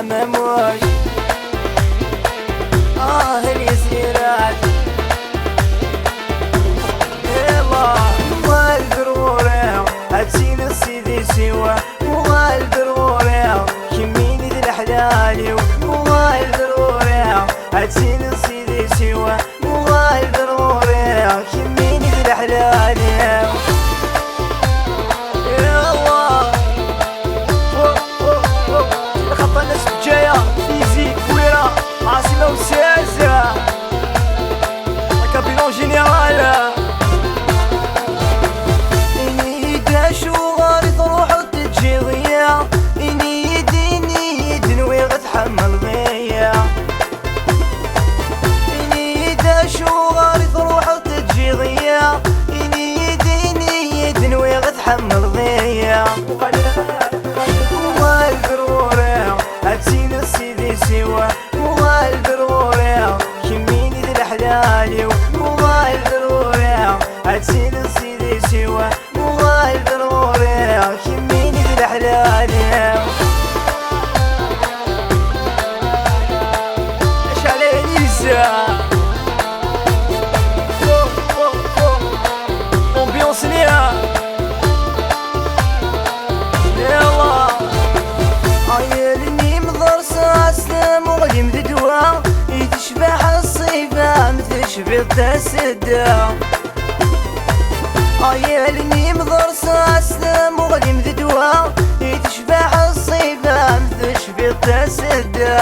مموش اليسيرات يلا والضروري هتسين السيدي سوا والضروري كميني ذي الحلالي والضروري هتسين السيدي سوا والضروري كميني ذي الحلالي يلا خطة الناس جاية فيزيك ويرا عاصمة وسياسة كابيلون جينيرال إني داشو غاري تروح وتجي ضياع إني يد نوي غتحمل ضياع إني داشو غاري تروح وتجي ضياع إني يد نوي غتحمل ضياع والضروري هتسين السيدي سوا والضروري كميني ذي الحلالي والضروري هتسين السيدي سوا والضروري كميني ذي الحلالي ايش عليه نيسا امبيونس ليها يلا عيالني مضرسة اسلام وغلي مذدوى يتشبح الصيفة متشبه التسدى عيالني مضرسة اسلام وغلي مذدوى يتشبح الصيفة متشبه التسدى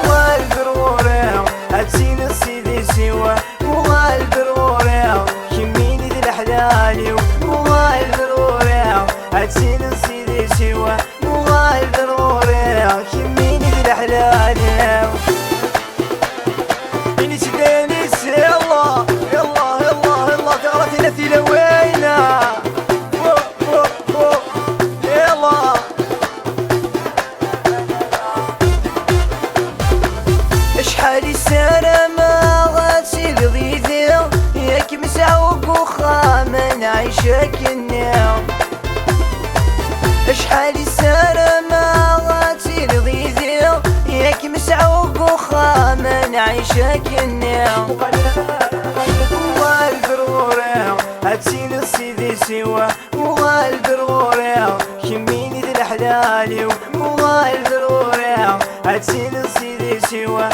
والضروري هتسين السيدي سوا والضروري كميني ذي الحلالي والضروري هتسين السيدي سوا والضروري كميني ذي الحلالي إني سيدينيس يلا يلا يلا يلا ثغرتنا في لوينا يلا اشحال السنة ما غاتسيل ضيذي ياك مسعوق وخا ما نعيشك النيم اشحال السنة ما غاتسيل ضيذي ياك مسعوق وخا ما نعيشك النيم والضروري هتسين السيدي سوا والضروري كميني ذي الحلالي والضروري هتسين السيدي سوا